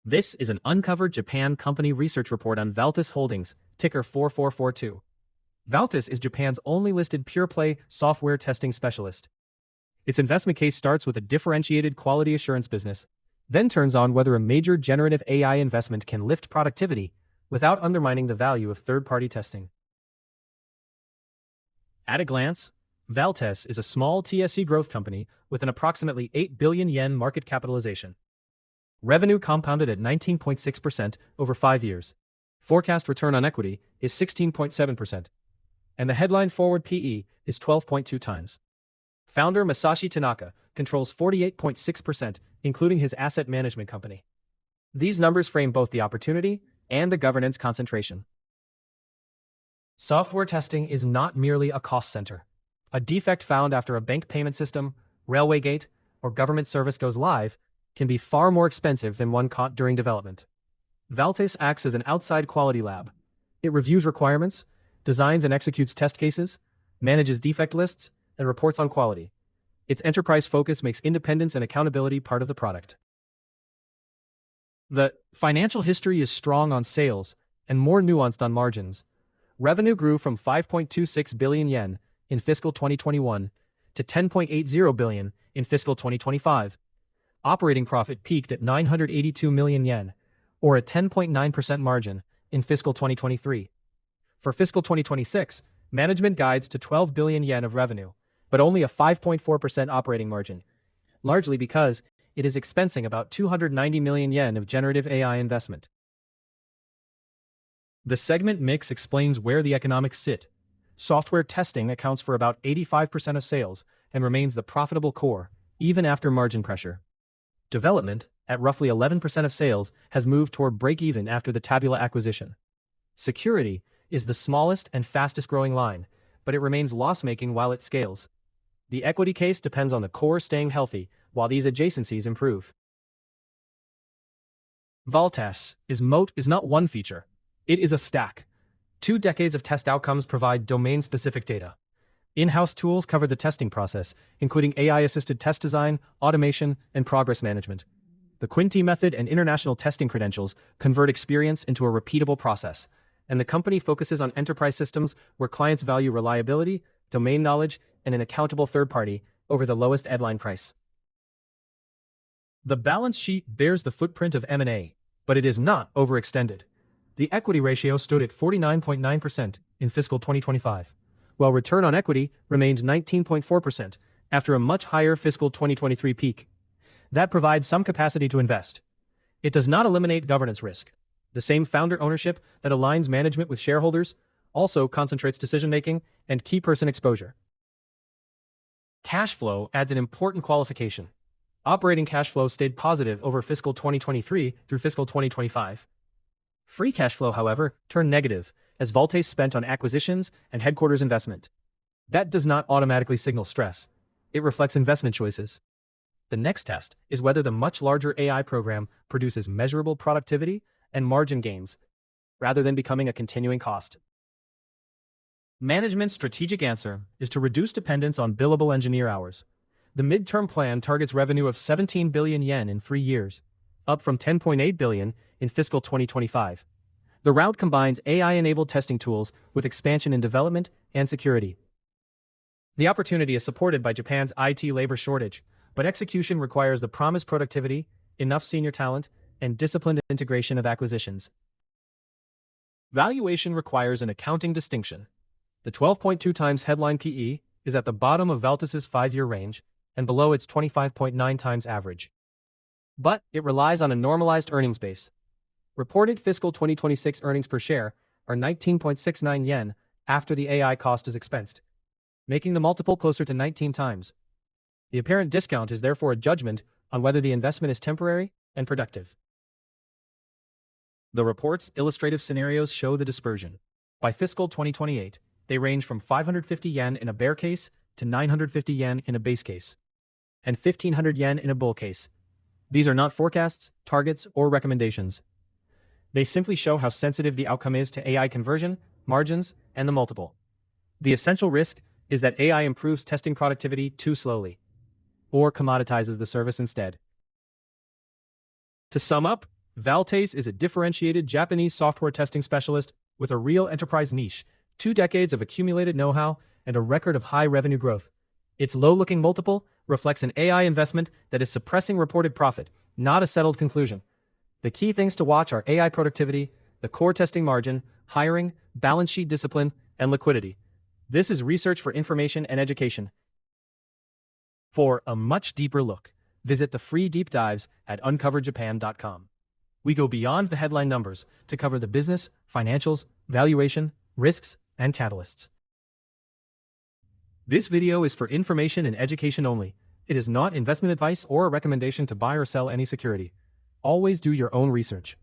This is an uncovered Japan company research report on Valtes Holdings, ticker 4442. Valtes is Japan's only listed pure-play software testing specialist. Its investment case starts with a differentiated quality assurance business, then turns on whether a major generative AI investment can lift productivity without undermining the value of third-party testing. At a glance, Valtes is a small TSE growth company with an approximately 8 billion yen market capitalization. Revenue compounded at 19.6% over 5 years. Forecast return on equity is 16.7%. And the headline forward PE is 12.2 times. Founder Masashi Tanaka controls 48.6%, including his asset management company. These numbers frame both the opportunity and the governance concentration. Software testing is not merely a cost center. A defect found after a bank payment system, railway gate, or government service goes live can be far more expensive than one caught during development. Valtes acts as an outside quality lab. It reviews requirements, designs and executes test cases, manages defect lists, and reports on quality. Its enterprise focus makes independence and accountability part of the product. The financial history is strong on sales and more nuanced on margins. Revenue grew from 5.26 billion yen in fiscal 2021 to 10.80 billion in fiscal 2025. Operating profit peaked at 982 million yen, or a 10.9% margin, in fiscal 2023. For fiscal 2026, management guides to 12 billion yen of revenue, but only a 5.4% operating margin, largely because it is expensing about 290 million yen of generative AI investment. The segment mix explains where the economics sit. Software testing accounts for about 85% of sales and remains the profitable core, even after margin pressure. Development, at roughly 11% of sales, has moved toward break-even after the Tabula acquisition. Security is the smallest and fastest-growing line, but it remains loss-making while it scales. The equity case depends on the core staying healthy while these adjacencies improve. Valtes' moat is not one feature. It is a stack. 2 decades of test outcomes provide domain-specific data. In-house tools cover the testing process, including AI-assisted test design, automation, and progress management. The Quinty method and international testing credentials convert experience into a repeatable process, and the company focuses on enterprise systems where clients value reliability, domain knowledge, and an accountable third party over the lowest headline price. The balance sheet bears the footprint of M&A, but it is not overextended. The equity ratio stood at 49.9% in fiscal 2025. While return on equity remained 19.4% after a much higher fiscal 2023 peak. That provides some capacity to invest. It does not eliminate governance risk. The same founder ownership that aligns management with shareholders also concentrates decision-making and key person exposure. Cash flow adds an important qualification. Operating cash flow stayed positive over fiscal 2023 through fiscal 2025. Free cash flow, however, turned negative, as Valtes spent on acquisitions and headquarters investment. That does not automatically signal stress. It reflects investment choices. The next test is whether the much larger AI program produces measurable productivity and margin gains, rather than becoming a continuing cost. Management's strategic answer is to reduce dependence on billable engineer hours. The midterm plan targets revenue of 17 billion yen in 3 years, up from 10.8 billion in fiscal 2025. The route combines AI-enabled testing tools with expansion in development and security. The opportunity is supported by Japan's IT labor shortage, but execution requires the promised productivity, enough senior talent, and disciplined integration of acquisitions. Valuation requires an accounting distinction. The 12.2 times headline PE is at the bottom of Valtes' 5-year range and below its 25.9 times average. But it relies on a normalized earnings base. Reported fiscal 2026 earnings per share are 19.69 yen after the AI cost is expensed, making the multiple closer to 19 times. The apparent discount is therefore a judgment on whether the investment is temporary and productive. The report's illustrative scenarios show the dispersion. By fiscal 2028, they range from 550 yen in a bear case to 950 yen in a base case, and 1,500 yen in a bull case. These are not forecasts, targets, or recommendations. They simply show how sensitive the outcome is to AI conversion, margins, and the multiple. The essential risk is that AI improves testing productivity too slowly, or commoditizes the service instead. To sum up, Valtes is a differentiated Japanese software testing specialist with a real enterprise niche, 2 decades of accumulated know-how, and a record of high revenue growth. Its low-looking multiple reflects an AI investment that is suppressing reported profit, not a settled conclusion. The key things to watch are AI productivity, the core testing margin, hiring, balance sheet discipline, and liquidity. This is research for information and education. For a much deeper look, visit the free deep dives at uncoverjapan.com. We go beyond the headline numbers to cover the business, financials, valuation, risks, and catalysts. This video is for information and education only. It is not investment advice or a recommendation to buy or sell any security. Always do your own research.